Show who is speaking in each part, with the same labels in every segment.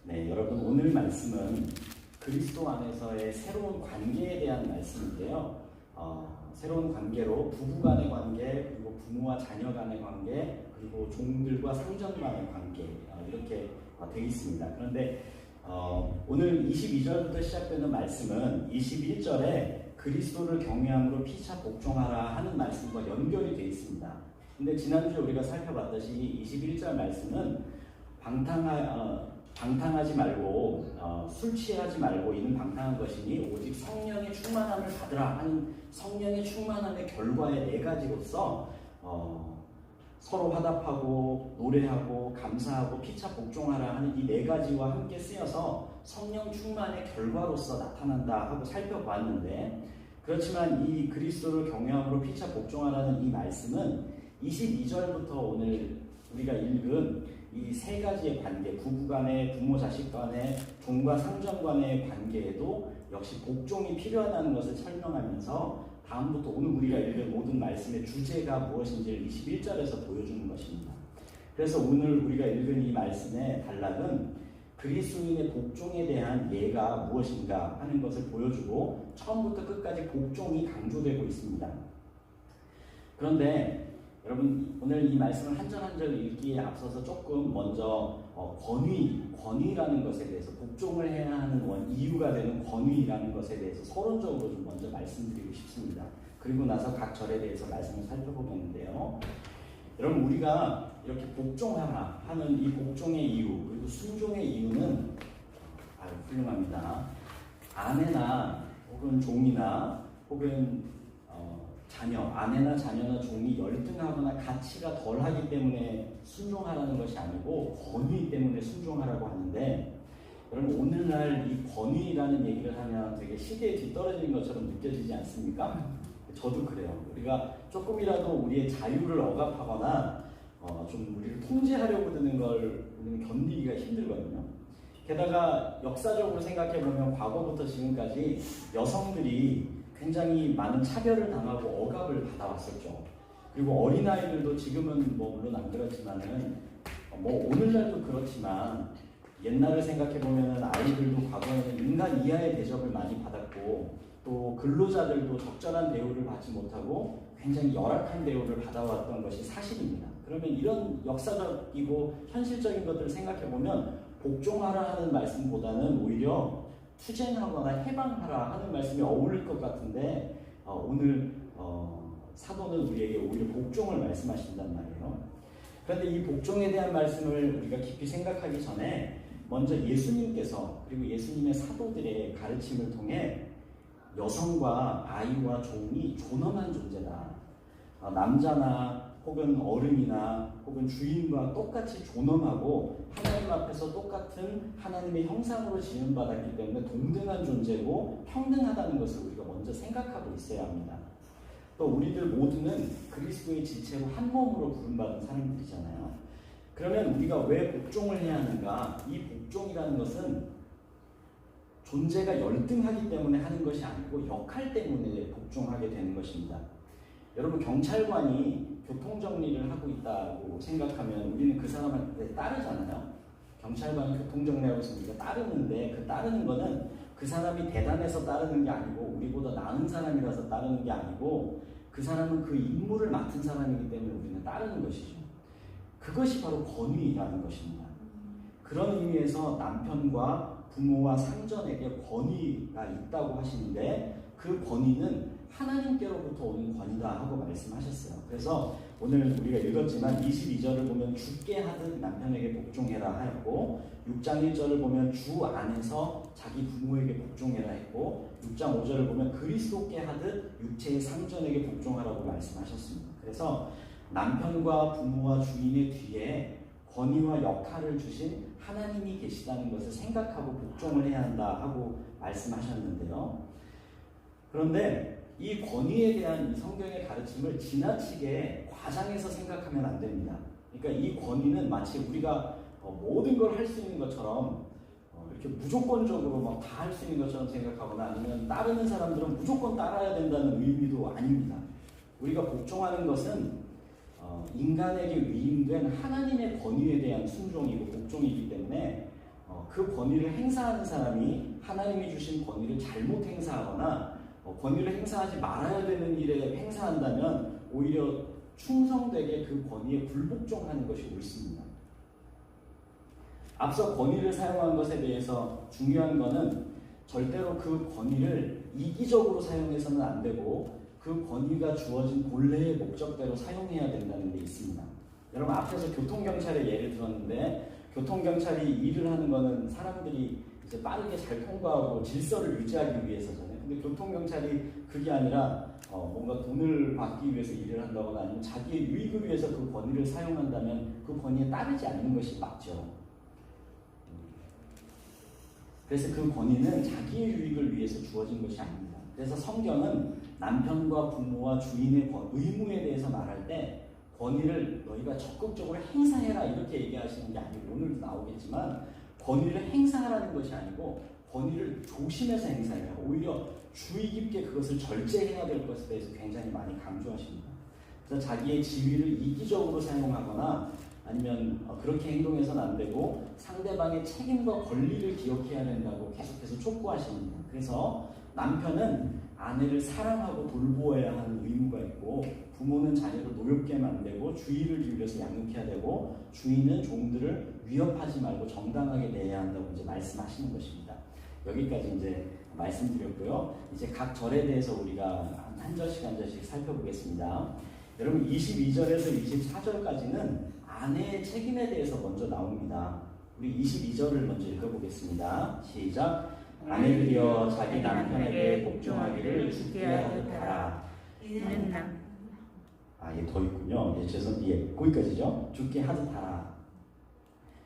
Speaker 1: 네, 여러분 오늘 말씀은 그리스도 안에서의 새로운 관계에 대한 말씀인데요. 새로운 관계로 부부 간의 관계, 그리고 부모와 자녀 간의 관계, 그리고 종들과 상전 간의 관계 이렇게 되어 있습니다. 그런데 오늘 22절부터 시작되는 말씀은 21절에 그리스도를 경외함으로 피차 복종하라 하는 말씀과 연결이 되어 있습니다. 근데 지난주에 우리가 살펴봤듯이 21절 말씀은 방탕하지 말고 술 취하지 말고 이는 방탕한 것이니 오직 성령의 충만함을 받으라 하는 성령의 충만함의 결과의 네 가지로서 서로 화답하고 노래하고 감사하고 피차 복종하라 하는 이 네 가지와 함께 쓰여서 성령 충만의 결과로서 나타난다 하고 살펴보았는데, 그렇지만 이 그리스도를 경외함으로 피차 복종하라는 이 말씀은 22절부터 오늘 우리가 읽은 이 세 가지의 관계, 부부 간의, 부모 자식 간의, 종과 상전 간의 관계에도 역시 복종이 필요하다는 것을 설명하면서 다음부터 오늘 우리가 읽은 모든 말씀의 주제가 무엇인지를 21절에서 보여주는 것입니다. 그래서 오늘 우리가 읽은 이 말씀의 단락은 그리스도인의 복종에 대한 예가 무엇인가 하는 것을 보여주고 처음부터 끝까지 복종이 강조되고 있습니다. 그런데 여러분 오늘 이 말씀을 한 절 한 절 읽기에 앞서서 조금 먼저 권위라는 것에 대해서, 복종을 해야 하는 이유가 되는 권위라는 것에 대해서 서론적으로 좀 먼저 말씀드리고 싶습니다. 그리고 나서 각 절에 대해서 말씀을 살펴보겠는데요. 여러분 우리가 이렇게 복종하라 하는 이 복종의 이유, 그리고 순종의 이유는 훌륭합니다. 아내나 혹은 종이나 혹은 아내나 자녀나 종이 열등하거나 가치가 덜하기 때문에 순종하라는 것이 아니고 권위 때문에 순종하라고 하는데, 여러분 오늘날 이 권위라는 얘기를 하면 되게 시대에 뒤떨어지는 것처럼 느껴지지 않습니까? 저도 그래요. 우리가 조금이라도 우리의 자유를 억압하거나 좀 우리를 통제하려고 드는 걸 우리는 견디기가 힘들거든요. 게다가 역사적으로 생각해보면 과거부터 지금까지 여성들이 굉장히 많은 차별을 당하고 억압을 받아왔었죠. 그리고 어린아이들도 지금은 물론 안 그렇지만은 오늘날도 그렇지만 옛날을 생각해보면 아이들도 과거에는 인간 이하의 대접을 많이 받았고, 또 근로자들도 적절한 대우를 받지 못하고 굉장히 열악한 대우를 받아왔던 것이 사실입니다. 그러면 이런 역사적이고 현실적인 것들을 생각해보면 복종하라 하는 말씀보다는 오히려 투쟁하거나 해방하라 하는 말씀이 어울릴 것 같은데, 오늘 사도는 우리에게 오히려 복종을 말씀하신단 말이에요. 그런데 이 복종에 대한 말씀을 우리가 깊이 생각하기 전에 먼저 예수님께서, 그리고 예수님의 사도들의 가르침을 통해 여성과 아이와 종이 존엄한 존재다. 남자나 혹은 어른이나 혹은 주인과 똑같이 존엄하고 하나님 앞에서 똑같은 하나님의 형상으로 지음받았기 때문에 동등한 존재고 평등하다는 것을 우리가 먼저 생각하고 있어야 합니다. 또 우리들 모두는 그리스도의 지체로 한 몸으로 부름받은 사람들이잖아요. 그러면 우리가 왜 복종을 해야 하는가? 이 복종이라는 것은 존재가 열등하기 때문에 하는 것이 아니고 역할 때문에 복종하게 되는 것입니다. 여러분 경찰관이 교통정리를 하고 있다고 생각하면 우리는 그 사람한테 따르잖아요. 경찰관이 교통정리하고 있으니까 따르는데, 그 따르는 거는 그 사람이 대단해서 따르는 게 아니고 우리보다 나은 사람이라서 따르는 게 아니고 그 사람은 그 임무를 맡은 사람이기 때문에 우리는 따르는 것이죠. 그것이 바로 권위라는 것입니다. 그런 의미에서 남편과 부모와 상전에게 권위가 있다고 하시는데, 그 권위는 하나님께로부터 오는 권위다 하고 말씀하셨어요. 그래서 오늘 우리가 읽었지만 22절을 보면 주께 하듯 남편에게 복종해라 하였고, 6장 1절을 보면 주 안에서 자기 부모에게 복종해라 했고, 6장 5절을 보면 그리스도께 하듯 육체의 상전에게 복종하라고 말씀하셨습니다. 그래서 남편과 부모와 주인의 뒤에 권위와 역할을 주신 하나님이 계시다는 것을 생각하고 복종을 해야 한다 하고 말씀하셨는데요. 그런데 이 권위에 대한 이 성경의 가르침을 지나치게 과장해서 생각하면 안 됩니다. 그러니까 이 권위는 마치 우리가 모든 걸 할 수 있는 것처럼 이렇게 무조건적으로 막 다 할 수 있는 것처럼 생각하거나, 아니면 따르는 사람들은 무조건 따라야 된다는 의미도 아닙니다. 우리가 복종하는 것은 인간에게 위임된 하나님의 권위에 대한 순종이고 복종이기 때문에 그 권위를 행사하는 사람이 하나님이 주신 권위를 잘못 행사하거나 권위를 행사하지 말아야 되는 일에 행사한다면 오히려 충성되게 그 권위에 불복종하는 것이 옳습니다. 앞서 권위를 사용한 것에 대해서 중요한 것은 절대로 그 권위를 이기적으로 사용해서는 안 되고 그 권위가 주어진 본래의 목적대로 사용해야 된다는 게 있습니다. 여러분 앞에서 교통경찰의 예를 들었는데 교통경찰이 일을 하는 거는 사람들이 이제 빠르게 잘 통과하고 질서를 유지하기 위해서잖아요. 근데 교통경찰이 그게 아니라 뭔가 돈을 받기 위해서 일을 한다거나 아니면 자기의 유익을 위해서 그 권위를 사용한다면 그 권위에 따르지 않는 것이 맞죠. 그래서 그 권위는 자기의 유익을 위해서 주어진 것이 아닙니다. 그래서 성경은 남편과 부모와 주인의 의무에 대해서 말할 때 권위를 너희가 적극적으로 행사해라 이렇게 얘기하시는 게 아니고 오늘도 나오겠지만 권위를 행사하라는 것이 아니고 권위를 조심해서 행사해라. 오히려 주의 깊게 그것을 절제해야 될 것에 대해서 굉장히 많이 강조하십니다. 그래서 자기의 지위를 이기적으로 사용하거나 아니면 그렇게 행동해서는 안 되고 상대방의 책임과 권리를 기억해야 된다고 계속해서 촉구하십니다. 그래서 남편은 아내를 사랑하고 돌보아야 하는 의무가 있고 부모는 자녀를 노엽게 만들고 주의를 기울여서 양육해야 되고 주인은 종들을 위협하지 말고 정당하게 대해야 한다고 이제 말씀하시는 것입니다. 여기까지 이제 말씀드렸고요. 이제 각 절에 대해서 우리가 한 절씩 한 절씩 살펴보겠습니다. 여러분 22절에서 24절까지는 아내의 책임에 대해서 먼저 나옵니다. 우리 22절을 먼저 읽어보겠습니다. 시작. 아내들이여 자기 남편에게 복종하기를 주께 하듯 하라.
Speaker 2: 이는 남.
Speaker 1: 예, 더 있군요. 거기까지죠. 주께 하듯 하라.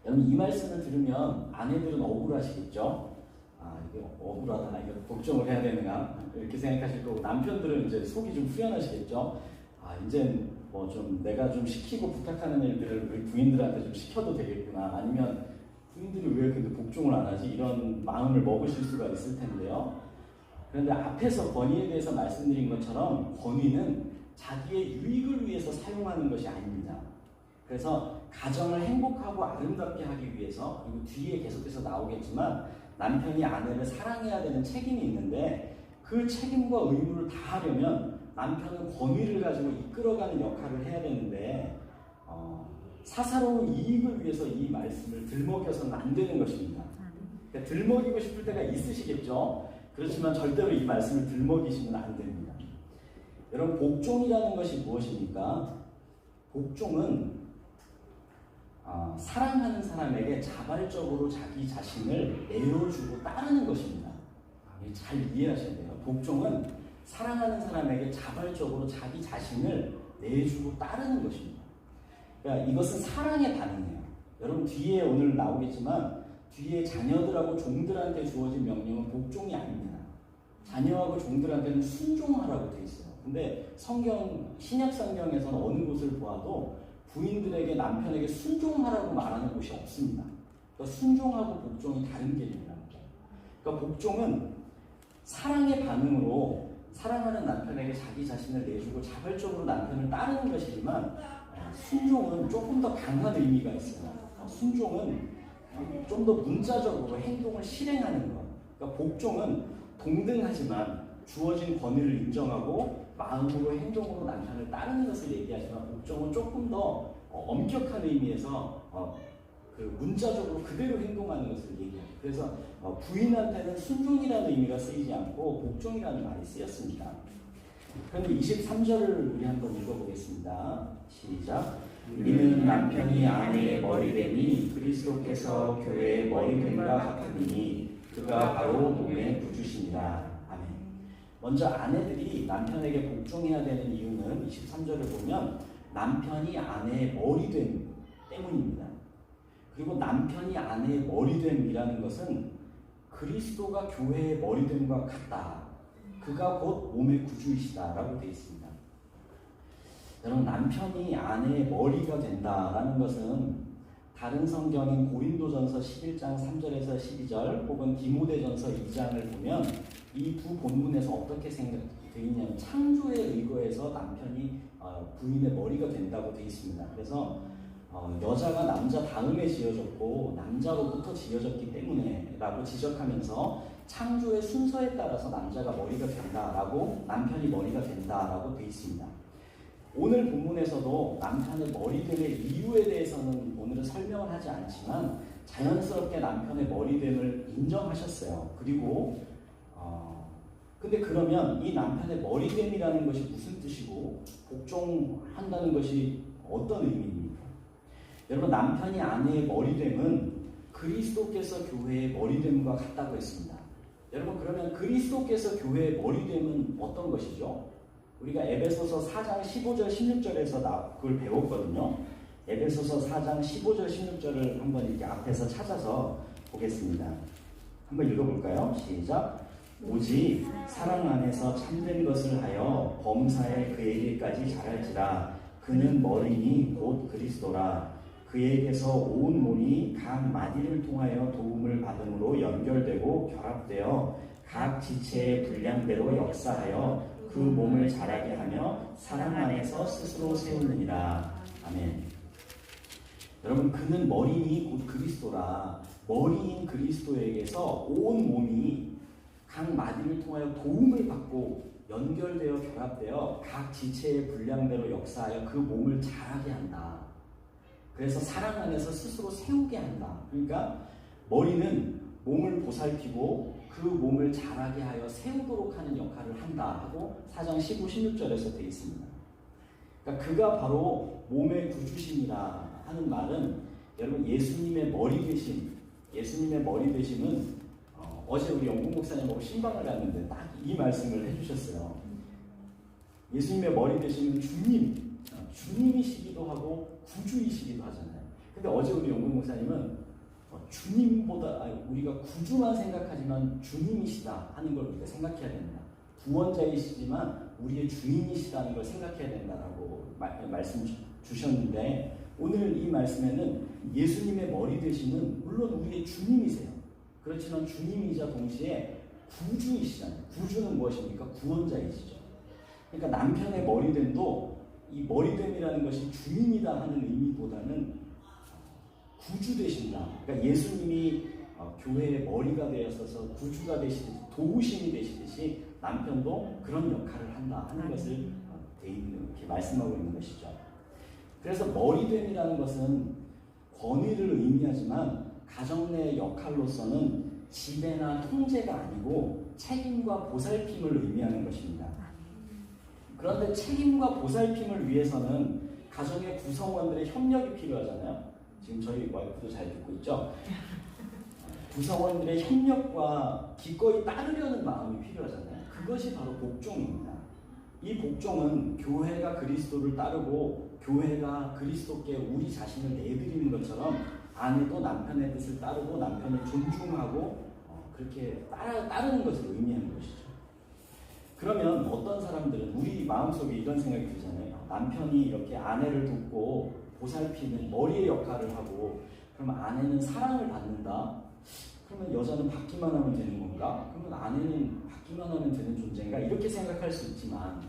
Speaker 1: 여러분 이 말씀을 들으면 아내들은 억울하시겠죠. 이게 억울하다. 이거 복종을 해야 되는가 이렇게 생각하실 거고 남편들은 이제 속이 좀 후련하시겠죠. 이제 뭐 좀 내가 좀 시키고 부탁하는 일들을 우리 부인들한테 좀 시켜도 되겠구나. 아니면 부인들이 왜 근데 복종을 안 하지? 이런 마음을 먹으실 수가 있을 텐데요. 그런데 앞에서 권위에 대해서 말씀드린 것처럼 권위는 자기의 유익을 위해서 사용하는 것이 아닙니다. 그래서 가정을 행복하고 아름답게 하기 위해서 그리고 뒤에 계속해서 나오겠지만 남편이 아내를 사랑해야 되는 책임이 있는데 그 책임과 의무를 다하려면 남편은 권위를 가지고 이끌어가는 역할을 해야 되는데 사사로운 이익을 위해서 이 말씀을 들먹여서는 안 되는 것입니다. 그러니까 들먹이고 싶을 때가 있으시겠죠. 그렇지만 절대로 이 말씀을 들먹이시면 안 됩니다. 여러분 복종이라는 것이 무엇입니까? 복종은 사랑하는 사람에게 자발적으로 자기 자신을 내어주고 따르는 것입니다. 잘 이해하셔야 돼요. 복종은 사랑하는 사람에게 자발적으로 자기 자신을 내주고 따르는 것입니다. 그러니까 이것은 사랑의 반응이에요. 여러분 뒤에 오늘 나오겠지만 뒤에 자녀들하고 종들한테 주어진 명령은 복종이 아닙니다. 자녀하고 종들한테는 순종하라고 되어 있어요. 근데 신약 성경에서는 어느 곳을 보아도 부인들에게 남편에게 순종하라고 말하는 곳이 없습니다. 그러니까 순종하고 복종이 다른 개념이라는 거예요. 그러니까 복종은 사랑의 반응으로 사랑하는 남편에게 자기 자신을 내주고 자발적으로 남편을 따르는 것이지만 순종은 조금 더 강한 의미가 있어요. 순종은 좀 더 문자적으로 행동을 실행하는 것. 그러니까 복종은 동등하지만 주어진 권위를 인정하고 마음으로 행동으로 남편을 따르는 것을 얘기하지만 복종은 조금 더 엄격한 의미에서 문자적으로 그대로 행동하는 것을 얘기해요. 그래서 부인한테는 순종이라는 의미가 쓰이지 않고 복종이라는 말이 쓰였습니다. 그런데 23절을 우리 한번 읽어보겠습니다. 시작. 이는 남편이 아내의 머리됨이 그리스도께서 교회의 머리됨과 같으니 그가 바로 몸의 구주시니라. 아멘. 먼저 아내들이 남편에게 복종해야 되는 이유는 23절을 보면 남편이 아내의 머리됨 때문입니다. 그리고 남편이 아내의 머리됨이라는 것은 그리스도가 교회의 머리됨과 같다. 그가 곧 몸의 구주이시다라고 되어 있습니다. 여러분 남편이 아내의 머리가 된다라는 것은 다른 성경인 고린도전서 11장 3절에서 12절 혹은 디모데전서 2장을 보면 이 두 본문에서 어떻게 되어 있냐면 창조에 의거해서 남편이 부인의 머리가 된다고 되어 있습니다. 그래서 여자가 남자 다음에 지어졌고 남자로부터 지어졌기 때문에 라고 지적하면서 창조의 순서에 따라서 남자가 머리가 된다라고, 남편이 머리가 된다라고 되어 있습니다. 오늘 본문에서도 남편의 머리됨의 이유에 대해서는 오늘은 설명을 하지 않지만 자연스럽게 남편의 머리됨을 인정하셨어요. 그리고 근데 그러면 이 남편의 머리됨이라는 것이 무슨 뜻이고 복종한다는 것이 어떤 의미입니까? 여러분, 남편이 아내의 머리됨은 그리스도께서 교회의 머리됨과 같다고 했습니다. 여러분, 그러면 그리스도께서 교회의 머리됨은 어떤 것이죠? 우리가 에베소서 4장 15절 16절에서 그걸 배웠거든요. 에베소서 4장 15절 16절을 한번 이렇게 앞에서 찾아서 보겠습니다. 한번 읽어볼까요? 시작. 오직 사랑 안에서 참된 것을 하여 범사에 그에게까지 자랄지라. 그는 머리니 곧 그리스도라. 그에게서 온 몸이 각 마디를 통하여 도움을 받음으로 연결되고 결합되어 각 지체의 분량대로 역사하여 그 몸을 자라게 하며 사랑 안에서 스스로 세우느니라. 아멘. 여러분, 그는 머리니 곧 그리스도라. 머리인 그리스도에게서 온 몸이 각 마디를 통하여 도움을 받고 연결되어 결합되어 각 지체의 분량대로 역사하여 그 몸을 자라게 한다. 그래서 사랑 안에서 스스로 세우게 한다. 그러니까 머리는 몸을 보살피고 그 몸을 자라게 하여 세우도록 하는 역할을 한다 하고 4장 15, 16절에서 되어 있습니다. 그러니까 그가 바로 몸의 구주심이라 하는 말은 여러분 예수님의 머리 되심은 어제 우리 영국 목사님하고 신방을 갔는데 딱 이 말씀을 해주셨어요. 예수님의 머리 되심은 주님이시기도 하고 구주이시기도 하잖아요. 근데 어제 우리 영국 목사님은 주님보다 우리가 구주만 생각하지만 주님이시다 하는 걸 우리가 생각해야 된다. 구원자이시지만 우리의 주인이시다는 걸 생각해야 된다라고 말씀 주셨는데, 오늘 이 말씀에는 예수님의 머리 되심은 물론 우리의 주님이세요. 그렇지만 주님이자 동시에 구주이시잖아요. 구주는 무엇입니까? 구원자이시죠. 그러니까 남편의 머리됨도 이 머리됨이라는 것이 주인이다 하는 의미보다는 구주 되신다. 그러니까 예수님이 교회의 머리가 되어서 구주가 되시듯이, 도우심이 되시듯이 남편도 그런 역할을 한다 하는 것을 이렇게 말씀하고 있는 것이죠. 그래서 머리됨이라는 것은 권위를 의미하지만 가정 내 역할로서는 지배나 통제가 아니고 책임과 보살핌을 의미하는 것입니다. 그런데 책임과 보살핌을 위해서는 가정의 구성원들의 협력이 필요하잖아요. 지금 저희 와이프도 잘 듣고 있죠? 구성원들의 협력과 기꺼이 따르려는 마음이 필요하잖아요. 그것이 바로 복종입니다. 이 복종은 교회가 그리스도를 따르고 교회가 그리스도께 우리 자신을 내드리는 것처럼 아내도 남편의 뜻을 따르고 남편을 존중하고 그렇게 따르는 것을 의미하는 것이죠. 그러면 어떤 사람들은 우리 마음속에 이런 생각이 들잖아요. 남편이 이렇게 아내를 돕고 보살피는 머리의 역할을 하고 그러면 아내는 사랑을 받는다? 그러면 여자는 받기만 하면 되는 건가? 그러면 아내는 받기만 하면 되는 존재인가? 이렇게 생각할 수 있지만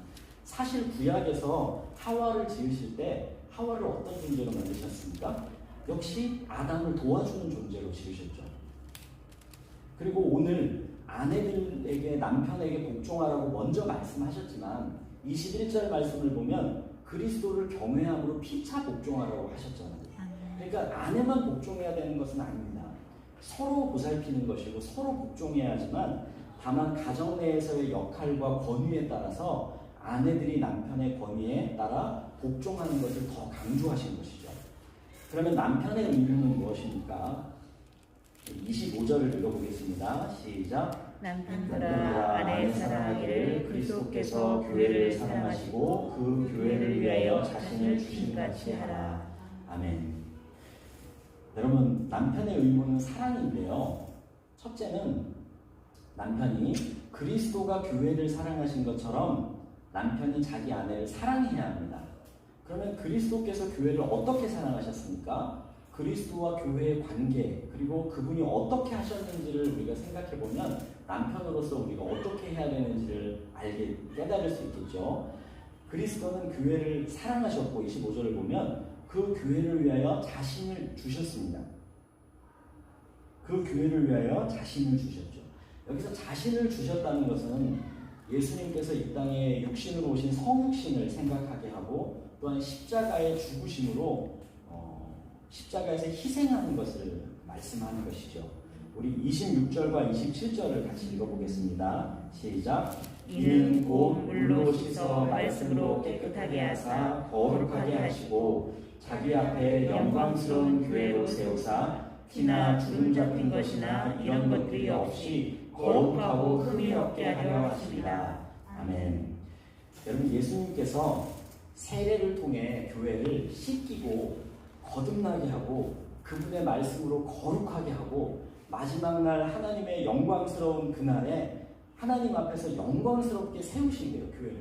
Speaker 1: 사실 구약에서 하와를 지으실 때 하와를 어떤 존재로 만드셨습니까? 역시 아담을 도와주는 존재로 지으셨죠. 그리고 오늘 아내들에게 남편에게 복종하라고 먼저 말씀하셨지만 21절 말씀을 보면 그리스도를 경외함으로 피차 복종하라고 하셨잖아요. 그러니까 아내만 복종해야 되는 것은 아닙니다. 서로 보살피는 것이고 서로 복종해야 하지만 다만 가정 내에서의 역할과 권위에 따라서 아내들이 남편의 권위에 따라 복종하는 것을 더 강조하신 것이죠. 그러면 남편의 의무는 무엇입니까? 25절을 읽어보겠습니다. 시작.
Speaker 2: 남편들아 아내 사랑하기를 그리스도께서 교회를 사랑하시고 그 교회를 위하여 자신을 주신같이 하라.
Speaker 1: 아멘. 여러분, 남편의 의무는 사랑인데요. 첫째는 남편이 그리스도가 교회를 사랑하신 것처럼 남편이 자기 아내를 사랑해야 합니다. 그러면 그리스도께서 교회를 어떻게 사랑하셨습니까? 그리스도와 교회의 관계, 그리고 그분이 어떻게 하셨는지를 우리가 생각해보면 남편으로서 우리가 어떻게 해야 되는지를 깨달을 수 있겠죠. 그리스도는 교회를 사랑하셨고 25절을 보면 그 교회를 위하여 자신을 주셨습니다. 그 교회를 위하여 자신을 주셨죠. 여기서 자신을 주셨다는 것은 예수님께서 이 땅에 육신으로 오신 성육신을 생각하게 하고 또한 십자가의 죽으심으로 십자가에서 희생하는 것을 말씀하는 것이죠. 우리 26절과 27절을 같이 읽어보겠습니다. 시작.
Speaker 2: 이는 곧 물로 씻어 말씀으로 깨끗하게 하사 거룩하게 하시고 자기 앞에 영광스러운 교회로 세우사 티나 주름 잡힌 것이나 이런 것들이 없이 거룩하고 흠이 없게 하려 하십니다.
Speaker 1: 아멘. 여러분, 예수님께서 세례를 통해 교회를 씻기고 거듭나게 하고 그분의 말씀으로 거룩하게 하고 마지막 날 하나님의 영광스러운 그날에 하나님 앞에서 영광스럽게 세우신대요, 교회를.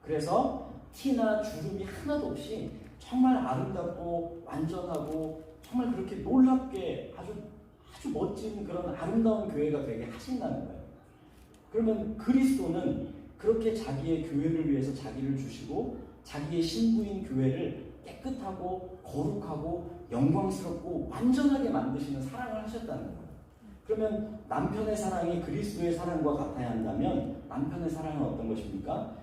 Speaker 1: 그래서 티나 주름이 하나도 없이 정말 아름답고 완전하고 정말 그렇게 놀랍게 아주 멋진 그런 아름다운 교회가 되게 하신다는 거예요. 그러면 그리스도는 그렇게 자기의 교회를 위해서 자기를 주시고 자기의 신부인 교회를 깨끗하고 거룩하고 영광스럽고 완전하게 만드시는 사랑을 하셨다는 거예요. 그러면 남편의 사랑이 그리스도의 사랑과 같아야 한다면 남편의 사랑은 어떤 것입니까?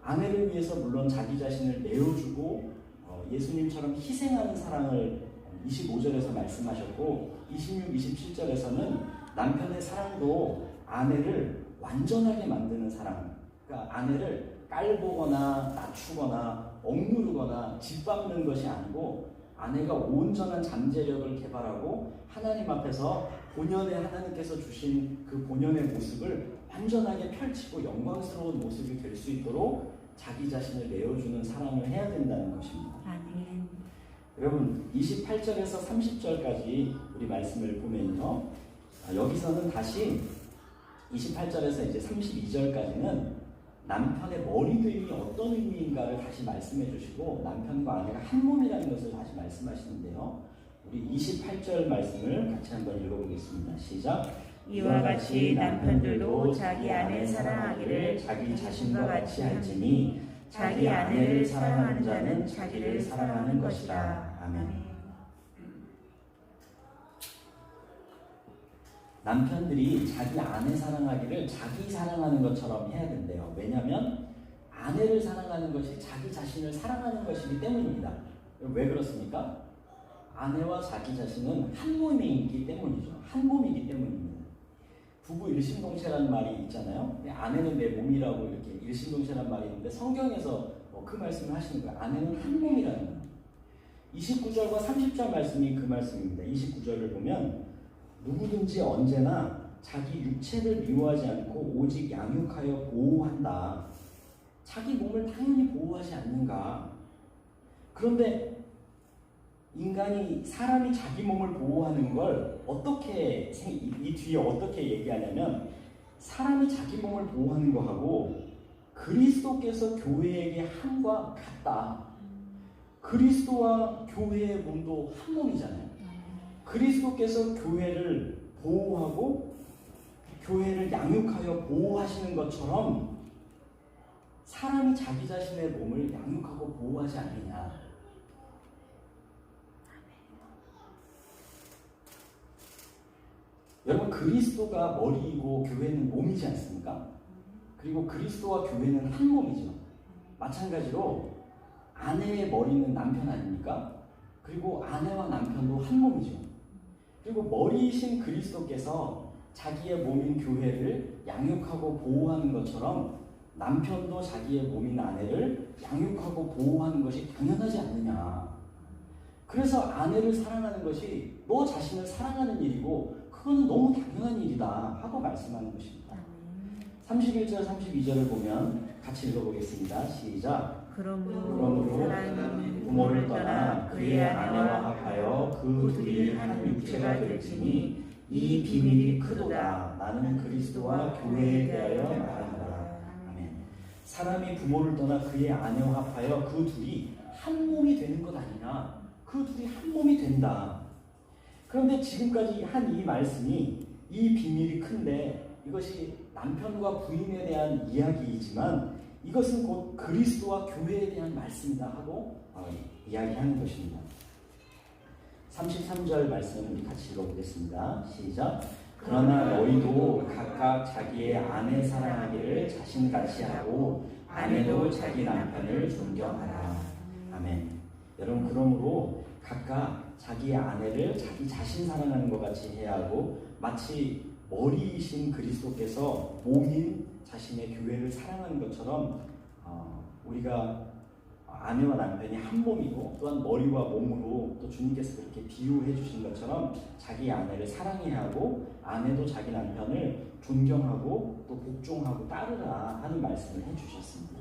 Speaker 1: 아내를 위해서 물론 자기 자신을 내어주고 예수님처럼 희생하는 사랑을 25절에서 말씀하셨고 26, 27절에서는 남편의 사랑도 아내를 완전하게 만드는 사랑, 그러니까 아내를 깔보거나 낮추거나 억누르거나 짓밟는 것이 아니고 아내가 온전한 잠재력을 개발하고 하나님 앞에서 본연의 하나님께서 주신 그 본연의 모습을 완전하게 펼치고 영광스러운 모습이 될 수 있도록 자기 자신을 내어주는 사랑을 해야 된다는 것입니다.
Speaker 2: 아멘.
Speaker 1: 여러분 28절에서 30절까지 우리 말씀을 보면요, 여기서는 다시 28절에서 이제 32절까지는 남편의 머리됨이 어떤 의미인가를 다시 말씀해 주시고 남편과 아내가 한 몸이라는 것을 다시 말씀하시는데요. 우리 28절 말씀을 같이 한번 읽어보겠습니다. 시작.
Speaker 2: 이와 같이 남편들도 자기 아내를 사랑하기를 자기 자신과 같이 할지니 자기 아내를 사랑하는 자는 자기를 사랑하는 것이라.
Speaker 1: 아멘. 남편들이 자기 아내 사랑하기를 자기 사랑하는 것처럼 해야 된대요. 왜냐하면 아내를 사랑하는 것이 자기 자신을 사랑하는 것이기 때문입니다. 왜 그렇습니까? 아내와 자기 자신은 한 몸이기 때문이죠. 한 몸이기 때문입니다. 부부 일심동체라는 말이 있잖아요. 아내는 내 몸이라고 이렇게 일심동체라는 말이 있는데 성경에서 그 말씀을 하시는 거예요. 아내는 한 몸이라는 거예요. 29절과 30절 말씀이 그 말씀입니다. 29절을 보면 누구든지 언제나 자기 육체를 미워하지 않고 오직 양육하여 보호한다. 자기 몸을 당연히 보호하지 않는가. 그런데 사람이 자기 몸을 보호하는 걸 어떻게, 이 뒤에 어떻게 얘기하냐면 사람이 자기 몸을 보호하는 거하고 그리스도께서 교회에게 함과 같다. 그리스도와 교회의 몸도 한 몸이잖아요. 그리스도께서 교회를 보호하고 교회를 양육하여 보호하시는 것처럼 사람이 자기 자신의 몸을 양육하고 보호하지 않느냐. 여러분, 그리스도가 머리이고 교회는 몸이지 않습니까? 그리고 그리스도와 교회는 한 몸이죠. 마찬가지로 아내의 머리는 남편 아닙니까? 그리고 아내와 남편도 한 몸이죠. 그리고 머리이신 그리스도께서 자기의 몸인 교회를 양육하고 보호하는 것처럼 남편도 자기의 몸인 아내를 양육하고 보호하는 것이 당연하지 않느냐. 그래서 아내를 사랑하는 것이 너 자신을 사랑하는 일이고 그건 너무 당연한 일이다 하고 말씀하는 것입니다. 31절 32절을 보면 같이 읽어보겠습니다. 시작.
Speaker 2: 그러므로 사람이 부모를 떠나 그의 아내와 합하여 그 둘이 한 육체가 될지니 이 비밀이 크도다.
Speaker 1: 나는 그리스도와 교회에 대하여 말한다. 아멘. 사람이 부모를 떠나 그의 아내와 합하여 그 둘이 한 몸이 되는 것 아니냐. 그 둘이 한 몸이 된다. 그런데 지금까지 한 이 말씀이 이 비밀이 큰데 이것이 남편과 부인에 대한 이야기이지만 이것은 곧 그리스도와 교회에 대한 말씀이다 하고 이야기하는 것입니다. 33절 말씀 우리 같이 읽어보겠습니다. 시작. 그러나 너희도 각각 자기의 아내 사랑하기를 자신같이 하고 아내도 자기 남편을 존경하라. 아멘. 여러분, 그러므로 각각 자기 아내를 자기 자신 사랑하는 것 같이 해야 하고, 마치 머리이신 그리스도께서 몸인 자신의 교회를 사랑하는 것처럼 우리가 아내와 남편이 한 몸이고 또한 머리와 몸으로 또 주님께서 그렇게 비유해 주신 것처럼 자기 아내를 사랑해야 하고 아내도 자기 남편을 존경하고 또 복종하고 따르라 하는 말씀을 해 주셨습니다.